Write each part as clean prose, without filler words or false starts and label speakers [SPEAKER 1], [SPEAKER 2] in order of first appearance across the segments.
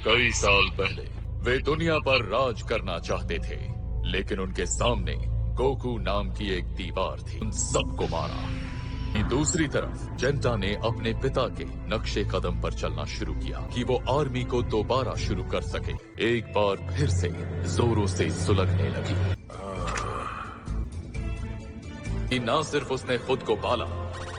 [SPEAKER 1] कई साल पहले वे दुनिया पर राज करना चाहते थे, लेकिन उनके सामने गोकू नाम की एक दीवार थी। उन सबको मारा। दूसरी तरफ जेंटा ने अपने पिता के नक्शे कदम पर चलना शुरू किया कि वो आर्मी को दोबारा शुरू कर सके। एक बार फिर से जोरों से सुलगने लगी कि न सिर्फ उसने खुद को पाला,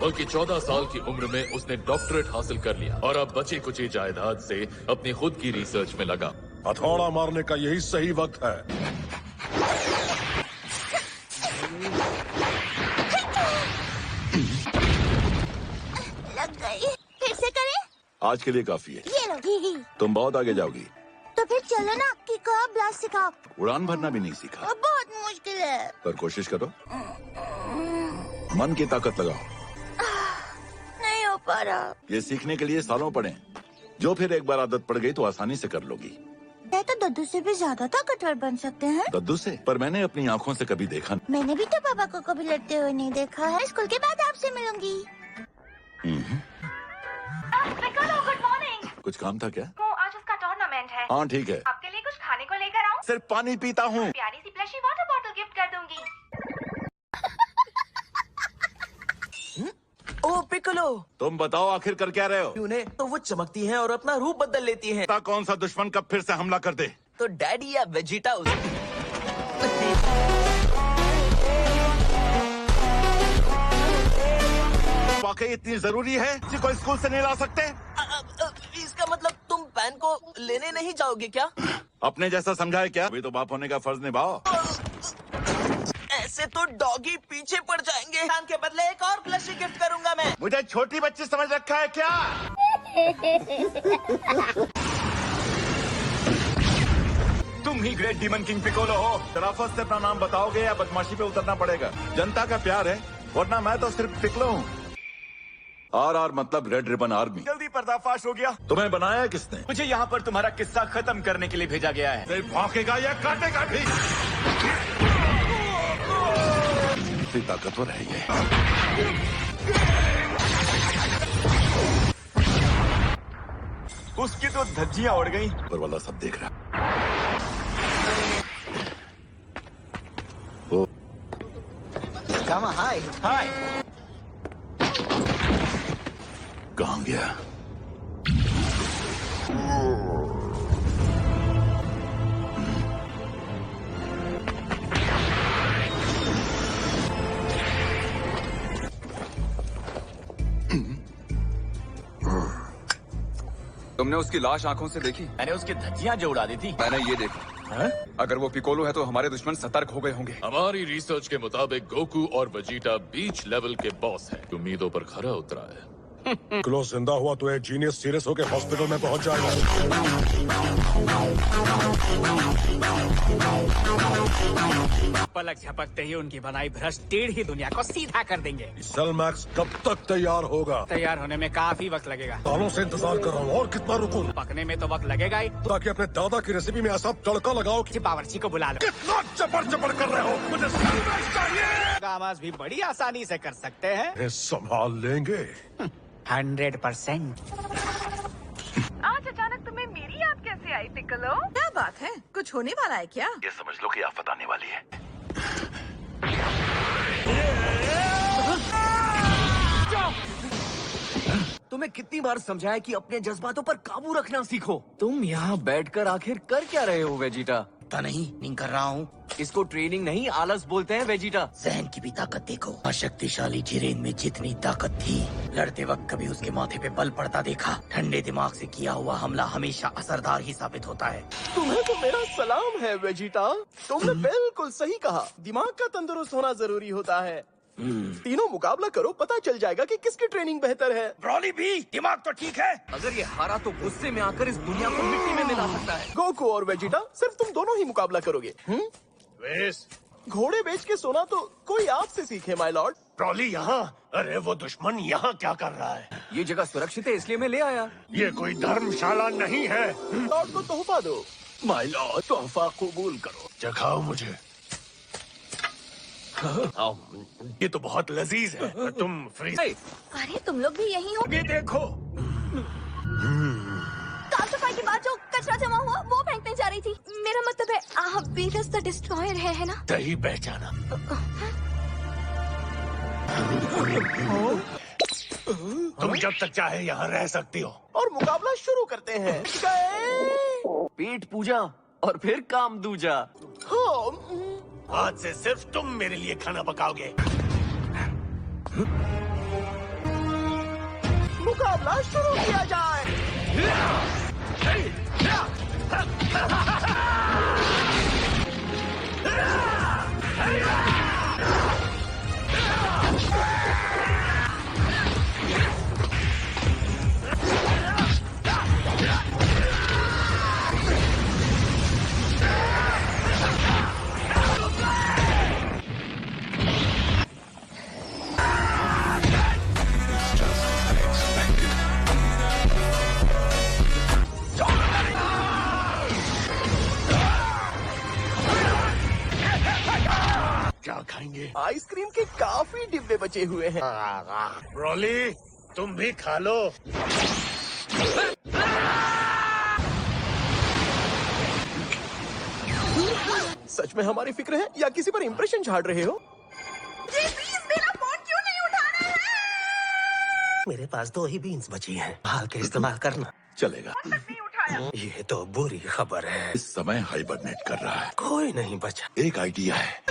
[SPEAKER 1] बल्कि 14 साल की उम्र में उसने डॉक्टरेट हासिल कर लिया और अब बची कुची जायदाद से अपनी खुद की रिसर्च में लगा।
[SPEAKER 2] हथौड़ा मारने का यही सही वक्त है।
[SPEAKER 3] लग गई। फिर से करें?
[SPEAKER 2] आज के लिए काफी है।
[SPEAKER 3] ये लो।
[SPEAKER 2] तुम बहुत आगे जाओगी।
[SPEAKER 3] तो फिर चलो ना कि कहाँ ब्लास्ट सिखाओ।
[SPEAKER 2] उड़ान भरना भी नहीं सीखा।
[SPEAKER 3] अब बहुत मुश्किल है।
[SPEAKER 2] पर कोशिश करो। मन की ताकत लगाओ।
[SPEAKER 3] नहीं हो पा रहा।
[SPEAKER 2] ये सीखने के लिए सालों पड़े, जो फिर एक बार आदत पड़ गई तो आसानी से कर लोगी।
[SPEAKER 3] तो दद्दू से भी ज्यादा ताकतवर बन सकते हैं।
[SPEAKER 2] दद्दू से? पर मैंने अपनी आंखों से कभी देखा नहीं।
[SPEAKER 3] मैंने भी तो पापा को कभी लड़ते हुए नहीं देखा है। स्कूल के बाद आपसे मिलूंगी।
[SPEAKER 4] Good morning.
[SPEAKER 2] कुछ काम था क्या?
[SPEAKER 4] वो आज उसका टूर्नामेंट है।
[SPEAKER 2] हाँ ठीक है।
[SPEAKER 4] आपके लिए कुछ खाने को लेकर आऊं?
[SPEAKER 2] सिर्फ पानी पीता हूँ।
[SPEAKER 4] प्यारी सी प्लशी वाटर बॉटल गिफ्ट कर दूंगी।
[SPEAKER 5] ओ पिकोलो,
[SPEAKER 2] तुम बताओ आखिर कर क्या रहे हो?
[SPEAKER 5] उन्हें तो वो चमकती हैं और अपना रूप बदल लेती हैं।
[SPEAKER 2] पता कौन सा दुश्मन कब फिर से हमला कर दे।
[SPEAKER 5] तो डैडी या वेजिटा
[SPEAKER 2] वाकई इतनी जरूरी है कि कोई स्कूल से नहीं ला सकते?
[SPEAKER 5] इसका मतलब तुम पैन को लेने नहीं जाओगे क्या?
[SPEAKER 2] अपने जैसा समझाए क्या? अभी तो बाप होने का फर्ज निभाओ।
[SPEAKER 5] ऐसे तो डॉगी पीछे पड़ जाएंगे। पैन के बदले एक और प्लशी गिफ्ट करूंगा मैं।
[SPEAKER 2] मुझे छोटी बच्ची समझ रखा है क्या? तुम ही ग्रेट डीमन किंग पिकोलो हो। शराफत से अपना नाम बताओगे या बदमाशी पे उतरना पड़ेगा? जनता का प्यार है, वरना मैं तो सिर्फ पिकलो हूँ। RR मतलब रेड रिबन आर्मी।
[SPEAKER 6] जल्दी पर्दाफाश हो गया।
[SPEAKER 2] तुम्हें बनाया किसने?
[SPEAKER 6] मुझे यहाँ पर तुम्हारा किस्सा खत्म करने के लिए भेजा गया है।
[SPEAKER 2] सिर्फ भौंकेगा या काटेगा भी? इतनी ताकतवर है ये।
[SPEAKER 6] उसकी तो धज्जियां उड़ गई।
[SPEAKER 2] ऊपर वाला सब देख रहा।
[SPEAKER 5] हाय
[SPEAKER 6] हाय।
[SPEAKER 2] कहाँ गया?
[SPEAKER 7] तुमने उसकी लाश आंखों से देखी?
[SPEAKER 6] मैंने उसकी धज्जियां जो उड़ा दी थी।
[SPEAKER 7] मैंने ये देखा। अगर वो पिकोलो है तो हमारे दुश्मन सतर्क हो गए होंगे।
[SPEAKER 1] हमारी रिसर्च के मुताबिक गोकू और वेजिटा बीच लेवल के बॉस हैं। उम्मीदों पर खरा उतरा है।
[SPEAKER 2] क्लोज जिंदा हुआ तो एक जीनियस सीरियस होकर हॉस्पिटल में पहुंच जाएगा।
[SPEAKER 8] पलक झपकते ही उनकी बनाई भ्रष्ट टेढ़ी दुनिया को सीधा कर देंगे।
[SPEAKER 2] सेल मैक्स कब तक तैयार होगा?
[SPEAKER 8] तैयार होने में काफी वक्त लगेगा।
[SPEAKER 2] सालों से इंतजार कर रहा हूँ, और कितना रुकूं?
[SPEAKER 8] पकने में तो वक्त लगेगा ही।
[SPEAKER 2] ताकि अपने दादा की रेसिपी में ऐसा तड़का लगाओ कि
[SPEAKER 8] बावर्ची को बुला लो।
[SPEAKER 2] कितना चपड़ चपड़ कर रहे हो? मुझे सेल मैक्स चाहिए।
[SPEAKER 8] गामास भी बड़ी आसानी से कर सकते हैं।
[SPEAKER 2] ये संभाल लेंगे।
[SPEAKER 8] 100%।
[SPEAKER 4] आज अचानक तुम्हें मेरी याद कैसे आई पिकोलो?
[SPEAKER 9] क्या बात है? कुछ होने वाला है क्या?
[SPEAKER 2] ये समझ लो कि आफत आने वाली है।
[SPEAKER 5] तुम्हें कितनी बार समझाया कि अपने जज्बातों पर काबू रखना सीखो। तुम यहाँ बैठकर आखिर कर क्या रहे हो वेजिटा?
[SPEAKER 8] पता नहीं कर रहा हूँ।
[SPEAKER 5] इसको ट्रेनिंग नहीं आलस बोलते हैं वेजिटा।
[SPEAKER 8] जहन की भी ताकत देखो। शक्तिशाली जिरेन में जितनी ताकत थी, लड़ते वक्त कभी उसके माथे पे बल पड़ता देखा। ठंडे दिमाग से किया हुआ हमला हमेशा असरदार ही साबित होता है।
[SPEAKER 5] तुम्हें तो मेरा सलाम है वेजिटा। तुमने बिल्कुल सही कहा। दिमाग का तंदुरुस्त होना जरूरी होता है। तीनों मुकाबला करो, पता चल जाएगा कि किसकी ट्रेनिंग बेहतर है।
[SPEAKER 6] ब्रॉली भी दिमाग तो ठीक है।
[SPEAKER 5] अगर ये हारा तो गुस्से में आकर इस दुनिया को मिट्टी में मिला सकता है। गोकू और वेजिटा सिर्फ तुम दोनों ही मुकाबला करोगे। घोड़े बेच के सोना तो कोई आपसे सीखे माय लॉर्ड।
[SPEAKER 6] ब्रॉली यहाँ। अरे वो दुश्मन यहाँ क्या कर रहा है?
[SPEAKER 5] ये जगह सुरक्षित है इसलिए मैं ले आया।
[SPEAKER 6] ये कोई धर्मशाला नहीं है।
[SPEAKER 5] लॉर्ड को तोहफा दो।
[SPEAKER 6] माय लॉर्ड, तोहफा कबूल करो। चखाओ मुझे। ये तो बहुत लजीज है। तुम फ्री।
[SPEAKER 3] अरे तुम लोग भी यहीं हो?
[SPEAKER 6] ये देखो।
[SPEAKER 3] साफ सफाई की बात जो कचरा जमा हुआ वो फेंकने जा रही थी। मेरा मतलब है आप वीनस द डिस्ट्रॉयर है ना?
[SPEAKER 6] सही पहचाना। तुम जब तक चाहे यहाँ रह सकती हो।
[SPEAKER 5] और मुकाबला शुरू करते हैं।
[SPEAKER 10] पेट पूजा और फिर काम दूजा।
[SPEAKER 6] आज से सिर्फ तुम मेरे लिए खाना पकाओगे।
[SPEAKER 5] मुकाबला शुरू किया जाए।
[SPEAKER 6] क्या खाएंगे?
[SPEAKER 5] आइसक्रीम के काफी डिब्बे बचे हुए हैं।
[SPEAKER 6] ब्रोली, तुम भी खा लो।
[SPEAKER 5] सच में हमारी फिक्र है या किसी पर इम्प्रेशन झाड़ रहे हो?
[SPEAKER 9] प्लीज मेरा फोन क्यों नहीं उठा रहे हैं?
[SPEAKER 10] मेरे पास 2 ही बीन्स बची हैं। हाल के इस्तेमाल करना।
[SPEAKER 2] चलेगा।
[SPEAKER 9] नहीं उठाया।
[SPEAKER 10] ये तो बुरी खबर है।
[SPEAKER 2] इस समय हाइबरनेट कर रहा है।
[SPEAKER 10] कोई नहीं बचा।
[SPEAKER 2] एक आइडिया है।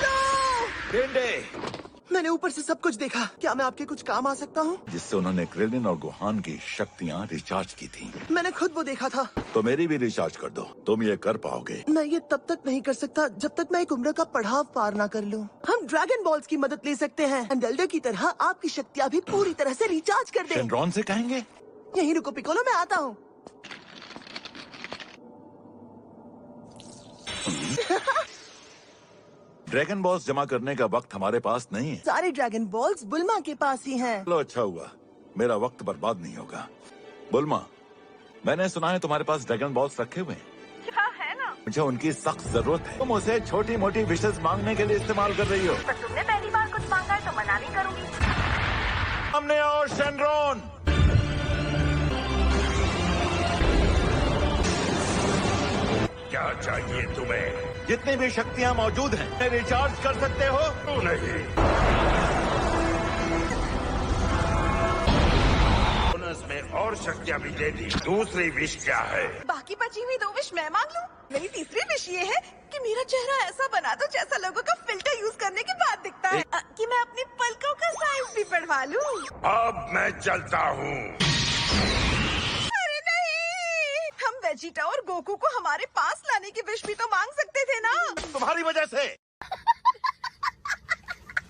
[SPEAKER 5] मैंने ऊपर से सब कुछ देखा। क्या मैं आपके कुछ काम आ सकता हूँ?
[SPEAKER 2] जिससे उन्होंने क्रेलिन और गुहान की शक्तियाँ रिचार्ज की थी।
[SPEAKER 5] मैंने खुद वो देखा था।
[SPEAKER 2] तो मेरी भी रिचार्ज कर दो। तुम ये कर पाओगे।
[SPEAKER 5] मैं ये तब तक नहीं कर सकता जब तक मैं एक उम्र का पड़ाव पार ना कर लूं। हम ड्रैगन बॉल्स की मदद ले सकते हैं। एंडेल्डर की तरह आपकी शक्तियाँ भी पूरी तरह से रिचार्ज कर दें।
[SPEAKER 2] शेनरॉन से कहेंगे?
[SPEAKER 5] यहीं रुको पिकोलो, मैं आता हूँ।
[SPEAKER 2] ड्रैगन बॉल्स जमा करने का वक्त हमारे पास नहीं है।
[SPEAKER 5] सारे ड्रैगन बॉल्स बुल्मा के पास ही हैं।
[SPEAKER 2] चलो अच्छा हुआ, मेरा वक्त बर्बाद नहीं होगा। बुल्मा, मैंने सुना है तुम्हारे पास ड्रैगन बॉल्स रखे हुए हैं।
[SPEAKER 4] हाँ है ना।
[SPEAKER 2] मुझे उनकी सख्त जरूरत है। तुम उसे छोटी मोटी विशेष मांगने के लिए इस्तेमाल कर रही हो।
[SPEAKER 4] पर तुमने पहली बार कुछ मांगा है तो मना नहीं करूंगी।
[SPEAKER 2] हमने और शेनरॉन।
[SPEAKER 6] क्या चाहिए तुम्हें?
[SPEAKER 2] जितनी भी शक्तियाँ मौजूद हैं, रिचार्ज कर सकते हो?
[SPEAKER 6] क्यों नहीं? बोनस में और शक्तियाँ भी दे दी। दूसरी विश क्या है?
[SPEAKER 9] बाकी बची हुई 2 विश मैं मांग लूं? मेरी तीसरी विश ये है कि मेरा चेहरा ऐसा बना दो जैसा लोगों का फिल्टर यूज करने के बाद दिखता है। कि मैं अपनी पलकों का साइज भी बढ़वा लूं।
[SPEAKER 6] अब मैं चलता हूँ।
[SPEAKER 9] अरे नहीं, हम वेजिटा और गोकू को हमारे पास लाने की विश भी तो मांग सकते थे ना।
[SPEAKER 2] तुम्हारी वजह से।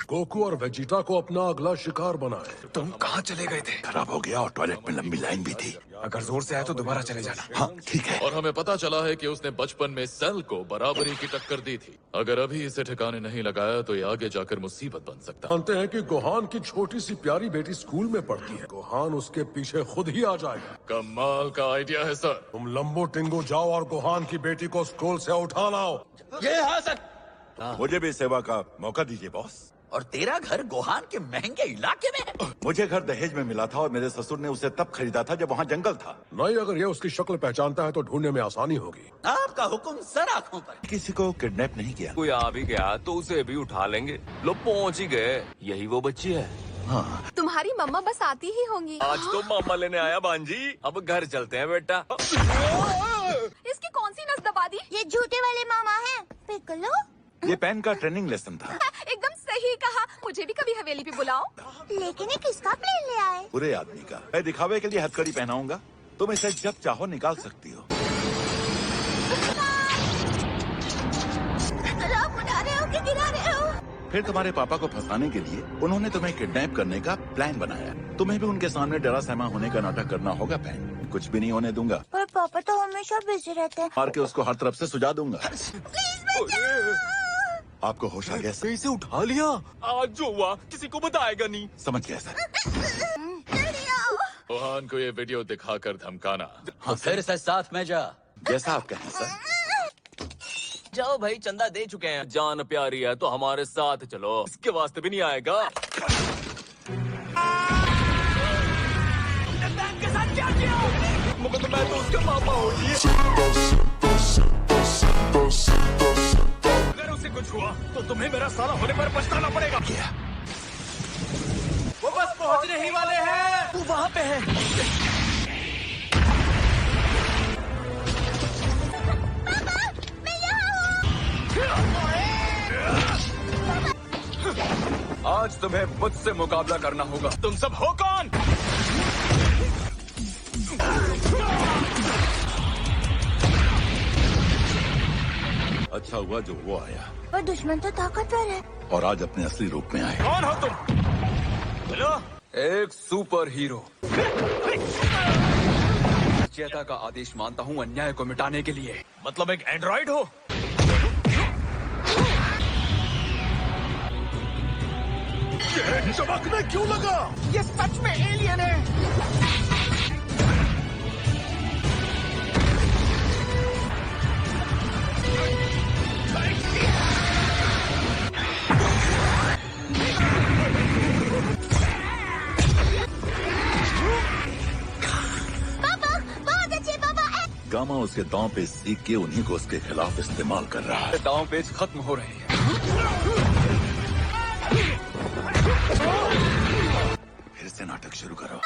[SPEAKER 6] गोकू और वेजिटा को अपना अगला शिकार बनाए।
[SPEAKER 7] तुम कहाँ चले गए थे?
[SPEAKER 2] खराब हो गया और टॉयलेट में लंबी लाइन भी थी।
[SPEAKER 7] अगर जोर से आए तो दोबारा चले जाना।
[SPEAKER 2] हाँ ठीक है।
[SPEAKER 1] और हमें पता चला है कि उसने बचपन में सेल को बराबरी की टक्कर दी थी। अगर अभी इसे ठिकाने नहीं लगाया तो ये आगे जाकर मुसीबत बन सकता है।
[SPEAKER 6] जानते हैं कि गोहान की छोटी सी प्यारी बेटी स्कूल में पढ़ती है। गोहान उसके पीछे खुद ही आ जाएगा।
[SPEAKER 1] कमाल का आइडिया है सर।
[SPEAKER 6] तुम लंबो टिंगो जाओ और गोहान की बेटी को स्कूल से उठा लाओ।
[SPEAKER 8] ये हाँ सर।
[SPEAKER 2] मुझे भी सेवा का मौका दीजिए बॉस।
[SPEAKER 8] और तेरा घर गोहान के महंगे इलाके में?
[SPEAKER 2] मुझे घर दहेज में मिला था और मेरे ससुर ने उसे तब खरीदा था जब वहाँ जंगल था।
[SPEAKER 6] नहीं, अगर ये उसकी शक्ल पहचानता है तो ढूंढने में आसानी होगी।
[SPEAKER 8] आपका हुक्म सर आंखों पर।
[SPEAKER 2] किसी को किडनैप नहीं किया।
[SPEAKER 10] कोई आ भी गया तो उसे भी उठा लेंगे। लो पहुंच ही गए। यही वो बच्ची है।
[SPEAKER 2] हाँ
[SPEAKER 3] तुम्हारी मम्मा बस आती ही होंगी।
[SPEAKER 10] आज तो मामा लेने आया भांजी। अब घर चलते हैं बेटा।
[SPEAKER 3] इसकी कौन सी नस दबा दी? ये झूठे वाले मामा हैं। पिकोलो,
[SPEAKER 2] ये पेन का ट्रेनिंग लेसन था।
[SPEAKER 3] एकदम सही कहा। मुझे भी कभी हवेली पे बुलाओ। लेकिन ये किसका प्लेन ले आए?
[SPEAKER 2] बुरे आदमी का। मैं दिखावे के लिए हथकड़ी पहनाऊंगा। तुम इसे जब चाहो निकाल सकती हो।
[SPEAKER 3] आप उड़ा रहे हो कि गिरा रहे हो?
[SPEAKER 2] फिर तुम्हारे पापा को फंसाने के लिए उन्होंने तुम्हें किडनैप करने का प्लान बनाया। तुम्हें भी उनके सामने डरा सहमा होने का नाटक करना होगा पेन। कुछ भी नहीं होने दूंगा।
[SPEAKER 3] पर पापा तो हमेशा बिजी रहते हैं।
[SPEAKER 2] मार के उसको हर तरफ से सुझा दूंगा।
[SPEAKER 3] प्लीज
[SPEAKER 2] आपको होश आ गया सर?
[SPEAKER 10] इसे उठा लिया। आज जो हुआ किसी को बताएगा नहीं।
[SPEAKER 2] समझ गया सर।
[SPEAKER 1] गोहान को ये वीडियो दिखाकर धमकाना।
[SPEAKER 8] हाँ फिर से साथ में जा।
[SPEAKER 2] जैसा आप कहें सर।
[SPEAKER 10] जाओ भाई, चंदा दे चुके हैं। जान प्यारी है तो हमारे साथ चलो। इसके वास्ते भी नहीं आएगा। तुमने बैंक के साथ क्या किया? मैं तो उसका पापा हूँ। मेरा साला होने पर पछताना पड़ेगा। वो बस पहुंचने ही वाले हैं। तू वहाँ पे है।
[SPEAKER 7] आज तुम्हें मुझसे मुकाबला करना होगा।
[SPEAKER 10] तुम सब हो कौन?
[SPEAKER 2] अच्छा हुआ जो वो आया
[SPEAKER 3] पर दुश्मन तो ताकतवर है।
[SPEAKER 2] और आज अपने असली रूप में आए।
[SPEAKER 10] कौन हो तुम? हेलो?
[SPEAKER 7] एक सुपर हीरो। चेता का आदेश मानता हूँ अन्याय को मिटाने के लिए।
[SPEAKER 10] मतलब एक एंड्रॉइड हो?
[SPEAKER 6] चमकने क्यों लगा?
[SPEAKER 5] ये सच में एलियन है।
[SPEAKER 3] पापा बहुत अच्छे पापा।
[SPEAKER 2] गामा उसके दांव पे सीख के उन्हीं को उसके खिलाफ इस्तेमाल कर रहा है।
[SPEAKER 7] दांव पेच खत्म हो रहे हैं।
[SPEAKER 2] फिर से नाटक शुरू करो।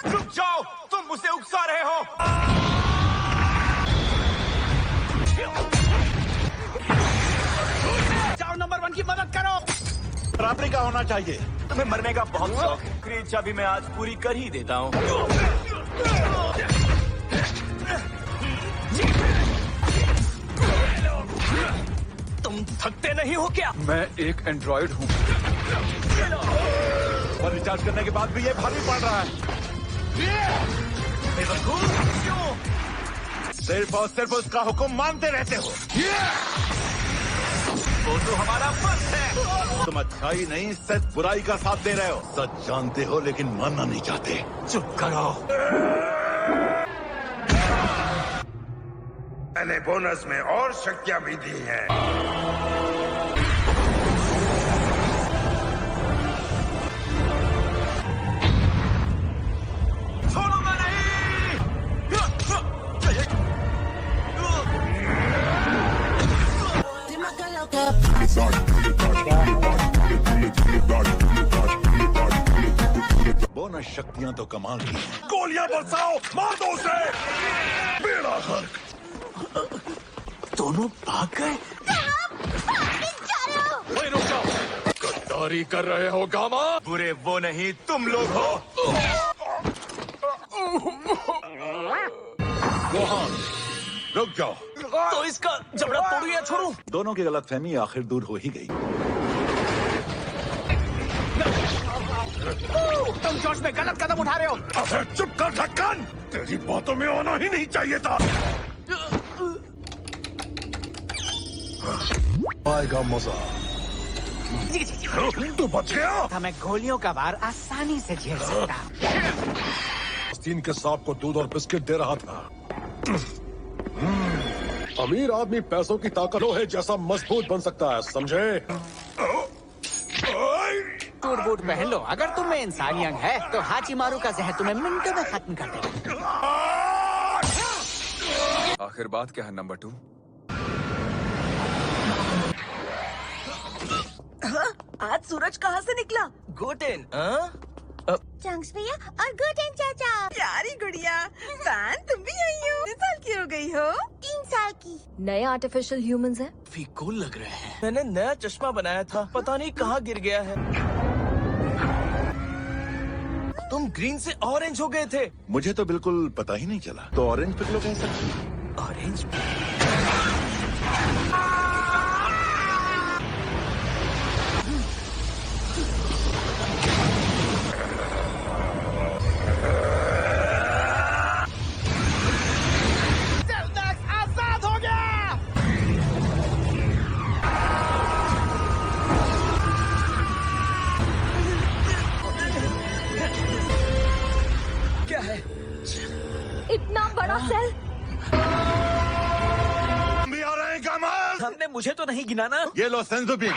[SPEAKER 10] रुक जाओ, तुम मुझसे उकसा रहे हो।
[SPEAKER 5] जाओ नंबर 1 की मदद करो।
[SPEAKER 2] बराबरी का होना चाहिए।
[SPEAKER 10] तुम्हें मरने का बहुत शौक है। मेरी इच्छा भी मैं आज पूरी कर ही देता हूँ। तुम थकते नहीं हो क्या?
[SPEAKER 7] मैं एक एंड्रॉइड हूँ।
[SPEAKER 2] और रिचार्ज करने के बाद भी ये भारी पड़ रहा है।
[SPEAKER 10] क्यों?
[SPEAKER 2] सिर्फ और सिर्फ उसका हुक्म मानते रहते हो।
[SPEAKER 10] वो तो हमारा बस है।
[SPEAKER 2] तुम अच्छाई नहीं सच बुराई का साथ दे रहे हो। सच जानते हो लेकिन मानना नहीं चाहते।
[SPEAKER 10] चुप करो।
[SPEAKER 11] मैंने बोनस में और शक्तियां भी दी हैं।
[SPEAKER 10] छोड़ूंगा नहीं।
[SPEAKER 2] बोनस शक्तियां तो कमाल की हैं।
[SPEAKER 6] गोलियां बरसाओ, मार दो उसे। बेड़ा गर्क।
[SPEAKER 5] दोनों भाग गए।
[SPEAKER 1] ओए रुक जाओ। गद्दारी कर रहे हो गामा?
[SPEAKER 10] बुरे वो नहीं, तुम लोग हो।
[SPEAKER 2] गोहान, रुक जाओ।
[SPEAKER 10] तो इसका जबड़ा तोड़ू या छोड़ू?
[SPEAKER 2] दोनों की गलतफहमी आखिर दूर हो ही गई।
[SPEAKER 5] तुम जोश में गलत कदम उठा रहे हो।
[SPEAKER 6] अबे चुप कर ढक्कन। तेरी बातों में आना ही नहीं चाहिए था। आएगा मजा। तू बच गया।
[SPEAKER 5] मैं गोलियों का वार आसानी से झेल सकता।
[SPEAKER 6] तीन के सांप को दूध और बिस्किट दे रहा था। अमीर आदमी पैसों की ताकत लोहे जैसा मजबूत बन सकता है, समझे?
[SPEAKER 5] टूट बूट पहन लो। अगर तुम में इंसानी अंग है तो हाचिमारू का जहर तुम्हें मिनटों में खत्म कर देगा।
[SPEAKER 7] आखिर बात क्या है नंबर 2?
[SPEAKER 9] आज सूरज कहाँ से निकला?
[SPEAKER 10] गोटेन।
[SPEAKER 3] चंक्स भैया और गुटेन चाचा।
[SPEAKER 9] प्यारी गुड़िया। फैन तुम भी आई हो? कितने साल की हो गई हो?
[SPEAKER 3] 3 साल की।
[SPEAKER 4] नए आर्टिफिशियल ह्यूमंस हैं।
[SPEAKER 10] फीकूल लग रहे हैं। मैंने नया चश्मा बनाया था, पता नहीं कहाँ गिर गया है। तुम ग्रीन से ऑरेंज हो गए थे।
[SPEAKER 2] मुझे तो बिल्कुल पता ही नहीं चला। तो ऑरेंज पिकलो कैसे?
[SPEAKER 10] ऑरेंज?
[SPEAKER 5] आजाद हो गया।
[SPEAKER 10] क्या है?
[SPEAKER 4] इतना बड़ा सेल।
[SPEAKER 2] भी आ रहे हैं कमाल।
[SPEAKER 10] हमने मुझे तो नहीं गिना ना।
[SPEAKER 2] ये लो सेंसो बीन।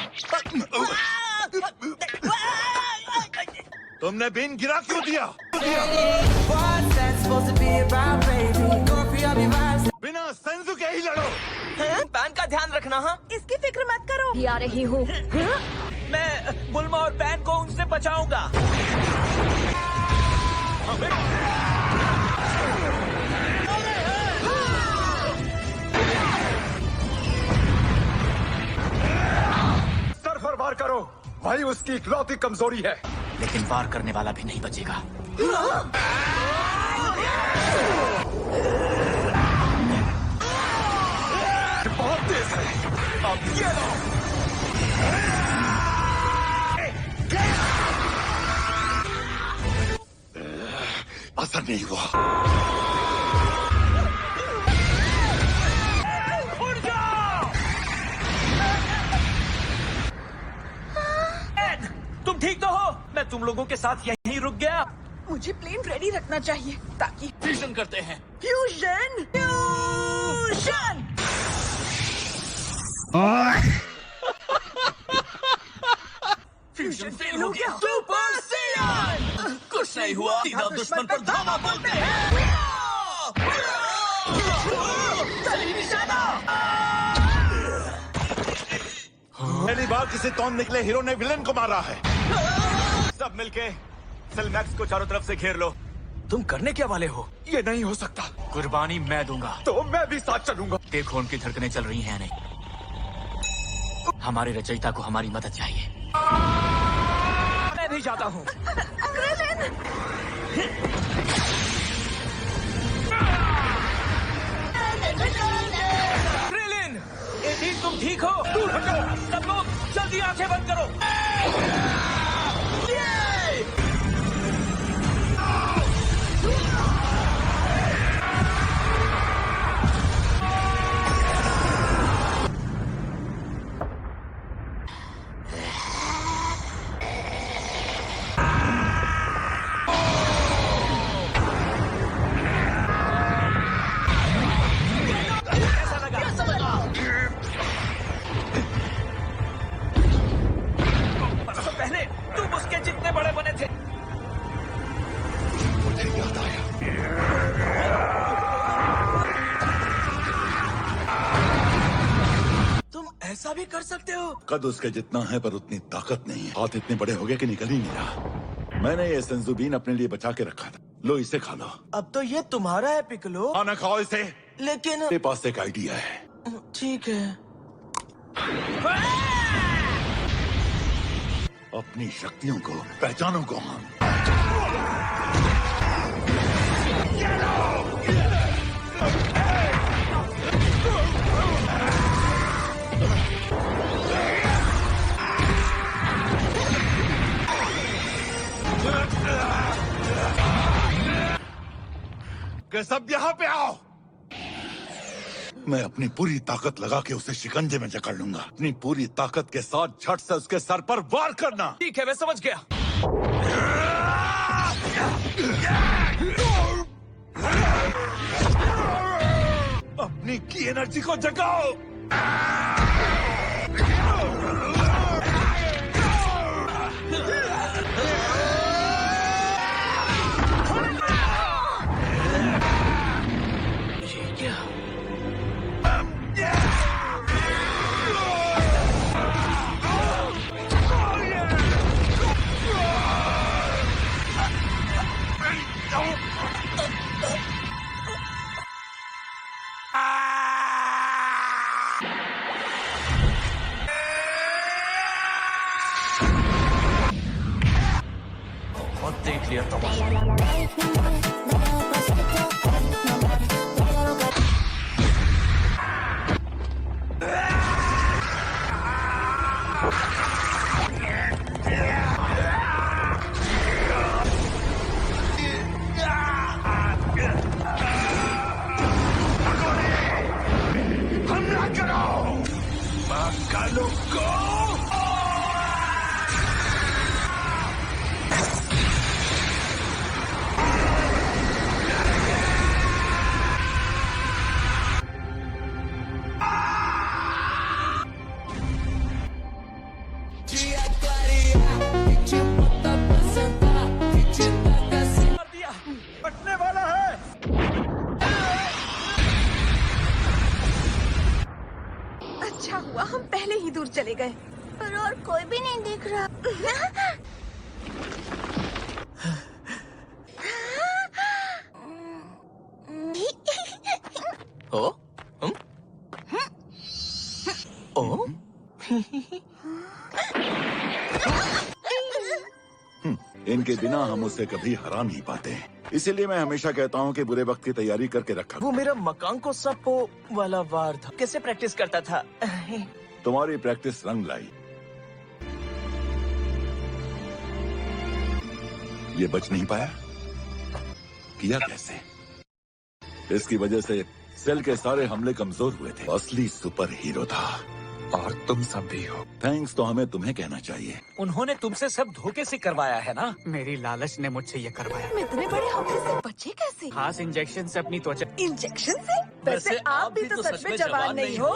[SPEAKER 2] तुमने बीन गिरा क्यों दिया? बिना सेंस सेंसु के ही लड़ो।
[SPEAKER 10] पैन का ध्यान रखना। हाँ,
[SPEAKER 9] इसकी फिक्र मत करो।
[SPEAKER 3] आ रही हूँ।
[SPEAKER 10] मैं बुल्मा और पैन को उनसे बचाऊंगा।
[SPEAKER 7] सर पर वार करो, भाई उसकी इकलौती कमजोरी है।
[SPEAKER 8] लेकिन वार करने वाला भी नहीं बचेगा।
[SPEAKER 7] बहुत तेज है। अब ये लो।
[SPEAKER 2] असर नहीं हुआ।
[SPEAKER 10] तुम ठीक तो हो? मैं तुम लोगों के साथ यहीं रुक गया।
[SPEAKER 9] मुझे प्लेन रेडी रखना चाहिए ताकि
[SPEAKER 10] फ्यूजन करते हैं।
[SPEAKER 9] Fusion fusion.
[SPEAKER 10] फ्यूजन फेल हो गया। Super Saiyan. कुछ नहीं हुआ। सीधा दुश्मन पर धावा बोलते हैं। सही निशाना।
[SPEAKER 2] पहली बार किसी तौन निकले हीरो ने विलेन को मारा है।
[SPEAKER 5] सब मिलके सेलमैक्स को चारों तरफ से घेर लो।
[SPEAKER 10] तुम करने क्या वाले हो?
[SPEAKER 7] ये नहीं हो सकता।
[SPEAKER 8] कुर्बानी मैं दूंगा।
[SPEAKER 7] तो मैं भी साथ चलूंगा।
[SPEAKER 8] देखो उनकी धड़कनें चल रही हैं नहीं। हमारे रचयिता को हमारी मदद चाहिए।
[SPEAKER 10] मैं भी जाता हूँ। क्रिलिन, एडीन, तुम ठीक हो? दूर हटो। सब लोग जल्दी आंखें बंद करो। पहले तुम उसके जितने बड़े बने थे।
[SPEAKER 2] मुझे याद आया।
[SPEAKER 10] तुम ऐसा भी कर सकते हो?
[SPEAKER 2] कद उसके जितना है पर उतनी ताकत नहीं है। हाथ इतने बड़े हो गए कि निकल ही नहीं रहा। मैंने ये संजुबीन अपने लिए बचा के रखा था। लो इसे खा लो।
[SPEAKER 10] अब तो ये तुम्हारा है पिकलो।
[SPEAKER 2] खाना खाओ इसे।
[SPEAKER 10] लेकिन
[SPEAKER 2] मेरे पास एक आइडिया है।
[SPEAKER 10] ठीक है।
[SPEAKER 2] अपनी शक्तियों को पहचानो गोहान। कि सब यहाँ पे आओ। मैं अपनी पूरी ताकत लगा के उसे शिकंजे में जकड़ लूंगा। अपनी पूरी ताकत के साथ झट से उसके सर पर वार करना।
[SPEAKER 10] ठीक है, मैं समझ गया।
[SPEAKER 2] अपनी की एनर्जी को जगाओ।
[SPEAKER 8] देख लिया तमाशा।
[SPEAKER 2] हमला करो। कालों को
[SPEAKER 5] फटने वाला है।
[SPEAKER 9] कहीं दूर चले गए।
[SPEAKER 3] पर और कोई भी नहीं दिख रहा।
[SPEAKER 5] ओ? ओ?
[SPEAKER 2] इनके बिना हम उसे कभी हरा नहीं पाते, इसीलिए मैं हमेशा कहता हूँ कि बुरे वक्त की तैयारी करके रखा।
[SPEAKER 5] वो मेरा मकान को सप्पो वाला वार था। कैसे प्रैक्टिस करता था?
[SPEAKER 2] तुम्हारी प्रैक्टिस रंग लाई। ये बच नहीं पाया, किया कैसे? इसकी वजह से सेल के सारे हमले कमजोर हुए थे। असली सुपर हीरो था।
[SPEAKER 6] और तुम सब भी हो।
[SPEAKER 2] थैंक्स तो हमें तुम्हें कहना चाहिए।
[SPEAKER 8] उन्होंने तुमसे सब धोखे से करवाया है ना?
[SPEAKER 12] मेरी लालच ने मुझसे ये करवाया।
[SPEAKER 9] इतने बड़े हमले से बचे कैसे?
[SPEAKER 12] खास इंजेक्शन से अपनी त्वचा।
[SPEAKER 9] इंजेक्शन से? वैसे आप भी तो सच में जवान नहीं हो।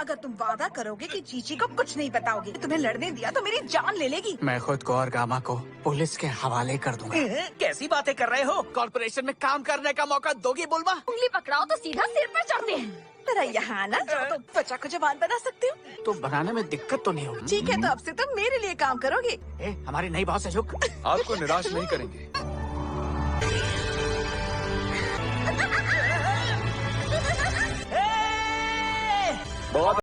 [SPEAKER 9] अगर तुम वादा करोगे कि चीची को कुछ नहीं बताओगे, तुम्हें लड़ने दिया तो मेरी जान ले लेगी।
[SPEAKER 12] मैं खुद को और गामा को पुलिस के हवाले कर दूंगा।
[SPEAKER 5] कैसी बातें कर रहे हो? कॉर्पोरेशन में काम करने का मौका दोगी बुलबा?
[SPEAKER 3] उंगली पकड़ाओ तो सीधा सिर पर चढ़ते हैं।
[SPEAKER 9] तेरा यहाँ आना जो तुम त्वचा को जवान बना सकते हो।
[SPEAKER 12] तो बनाने में दिक्कत तो नहीं होगी?
[SPEAKER 9] ठीक है, तो अब से तुम मेरे लिए काम करोगे।
[SPEAKER 12] हमारी नई बॉस है झुक।
[SPEAKER 6] आपको निराश नहीं करेंगे।
[SPEAKER 2] बहुत